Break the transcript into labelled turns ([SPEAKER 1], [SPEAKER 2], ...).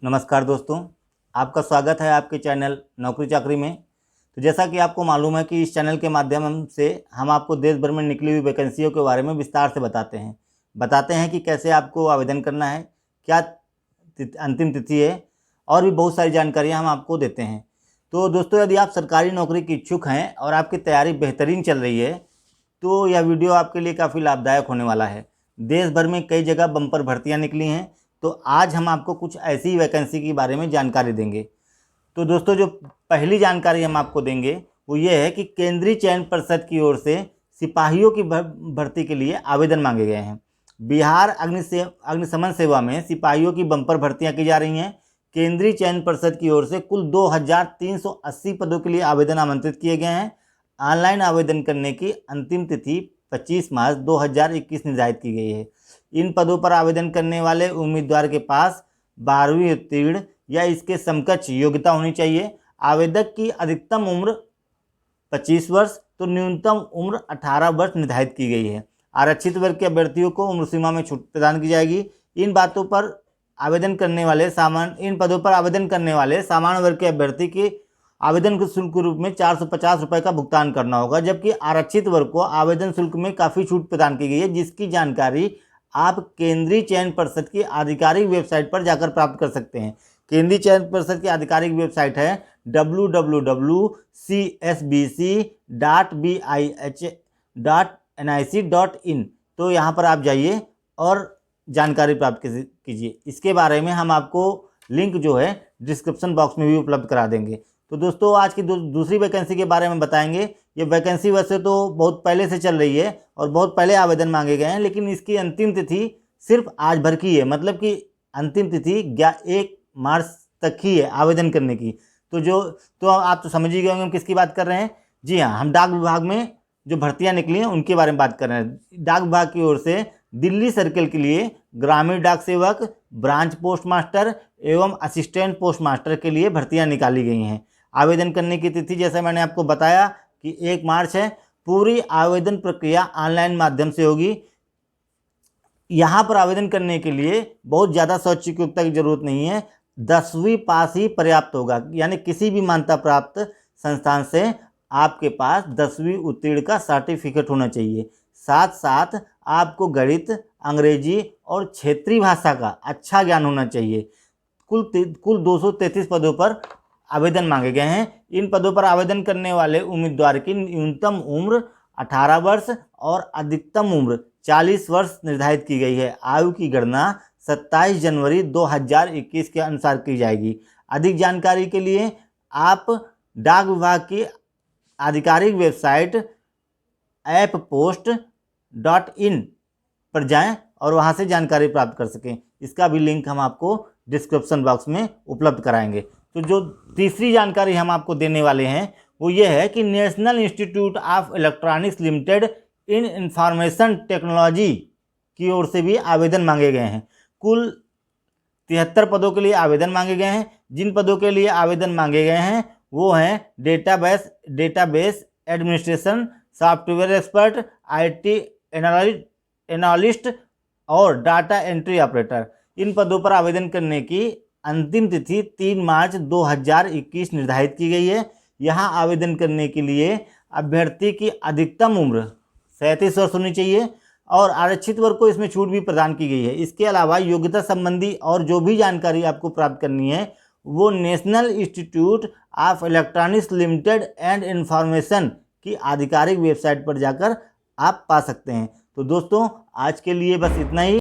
[SPEAKER 1] नमस्कार दोस्तों, आपका स्वागत है आपके चैनल नौकरी चाकरी में। तो जैसा कि आपको मालूम है कि इस चैनल के माध्यम से हम आपको देश भर में निकली हुई वैकेंसियों के बारे में विस्तार से बताते हैं कि कैसे आपको आवेदन करना है, क्या अंतिम तिथि है और भी बहुत सारी जानकारियाँ हम आपको देते हैं। तो दोस्तों, यदि आप सरकारी नौकरी के इच्छुक हैं और आपकी तैयारी बेहतरीन चल रही है तो यह वीडियो आपके लिए काफ़ी लाभदायक होने वाला है। देश भर में कई जगह बम्पर भर्तियाँ निकली हैं, तो आज हम आपको कुछ ऐसी वैकेंसी के बारे में जानकारी देंगे। तो दोस्तों, जो पहली जानकारी हम आपको देंगे वो ये है कि केंद्रीय चयन परिषद की ओर से सिपाहियों की भर्ती के लिए आवेदन मांगे गए हैं। बिहार अग्निशमन सेवा में सिपाहियों की बम्पर भर्तियां की जा रही हैं। केंद्रीय चयन परिषद की ओर से कुल 2380 पदों के लिए आवेदन आमंत्रित किए गए हैं। ऑनलाइन आवेदन करने की अंतिम तिथि 25 मार्च 2021 निर्धारित की गई है। इन पदों पर आवेदन करने वाले उम्मीदवार के पास 12वीं उत्तीर्ण या इसके समकक्ष योग्यता होनी चाहिए। आवेदक की अधिकतम उम्र 25 वर्ष तो न्यूनतम उम्र 18 वर्ष निर्धारित की गई है। आरक्षित वर्ग के अभ्यर्थियों को उम्र सीमा में छूट प्रदान की जाएगी। इन पदों पर आवेदन करने वाले सामान्य वर्ग के अभ्यर्थी के आवेदन शुल्क के रूप में 450 रुपये का भुगतान करना होगा, जबकि आरक्षित वर्ग को आवेदन शुल्क में काफ़ी छूट प्रदान की गई है, जिसकी जानकारी आप केंद्रीय चयन परिषद की आधिकारिक वेबसाइट पर जाकर प्राप्त कर सकते हैं। केंद्रीय चयन परिषद की आधिकारिक वेबसाइट है www.csbc.bih.nic.in। तो यहाँ पर आप जाइए और जानकारी प्राप्त कीजिए। इसके बारे में हम आपको लिंक जो है डिस्क्रिप्शन बॉक्स में भी उपलब्ध करा देंगे। तो दोस्तों, आज की दूसरी वैकेंसी के बारे में बताएंगे। ये वैकेंसी वैसे तो बहुत पहले से चल रही है और बहुत पहले आवेदन मांगे गए हैं, लेकिन इसकी अंतिम तिथि सिर्फ आज भर की है। मतलब कि अंतिम तिथि 1 मार्च तक ही है आवेदन करने की। तो आप तो समझ ही गए होंगे हम किसकी बात कर रहे हैं। जी हाँ, हम डाक विभाग में जो भर्तियाँ निकली हैं उनके बारे में बात कर रहे हैं। डाक विभाग की ओर से दिल्ली सर्किल के लिए ग्रामीण डाक सेवक, ब्रांच पोस्ट मास्टर एवं असिस्टेंट पोस्ट मास्टर के लिए भर्तियाँ निकाली गई हैं। आवेदन करने की तिथि जैसा मैंने आपको बताया कि 1 मार्च है। पूरी आवेदन प्रक्रिया ऑनलाइन माध्यम से होगी। यहाँ पर आवेदन करने के लिए बहुत ज़्यादा शैक्षिक योग्यता की जरूरत नहीं है, 10वीं पास ही पर्याप्त होगा। यानी किसी भी मान्यता प्राप्त संस्थान से आपके पास 10वीं उत्तीर्ण का सर्टिफिकेट होना चाहिए। साथ साथ आपको गणित, अंग्रेजी और क्षेत्रीय भाषा का अच्छा ज्ञान होना चाहिए। कुल 233 पदों पर आवेदन मांगे गए हैं। इन पदों पर आवेदन करने वाले उम्मीदवार की न्यूनतम उम्र 18 वर्ष और अधिकतम उम्र 40 वर्ष निर्धारित की गई है। आयु की गणना 27 जनवरी 2021 के अनुसार की जाएगी। अधिक जानकारी के लिए आप डाक विभाग की आधिकारिक वेबसाइट apppost.in पर जाएं और वहां से जानकारी प्राप्त कर सकें। इसका भी लिंक हम आपको डिस्क्रिप्शन बॉक्स में उपलब्ध कराएंगे। तो जो तीसरी जानकारी हम आपको देने वाले हैं वो ये है कि national institute of electronics limited in information technology की ओर से भी आवेदन मांगे गए हैं। कुल 73 पदों के लिए आवेदन मांगे गए हैं। जिन पदों के लिए आवेदन मांगे गए हैं वो हैं database administration, software expert, IT analyst और डाटा एंट्री ऑपरेटर। इन पदों पर आवेदन करने की अंतिम तिथि 3 मार्च 2021 निर्धारित की गई है। यहाँ आवेदन करने के लिए अभ्यर्थी की अधिकतम उम्र 37 वर्ष होनी चाहिए और आरक्षित वर्ग को इसमें छूट भी प्रदान की गई है। इसके अलावा योग्यता संबंधी और जो भी जानकारी आपको प्राप्त करनी है वो national institute of electronics limited and information की आधिकारिक वेबसाइट पर जाकर आप पा सकते हैं। तो दोस्तों, आज के लिए बस इतना ही।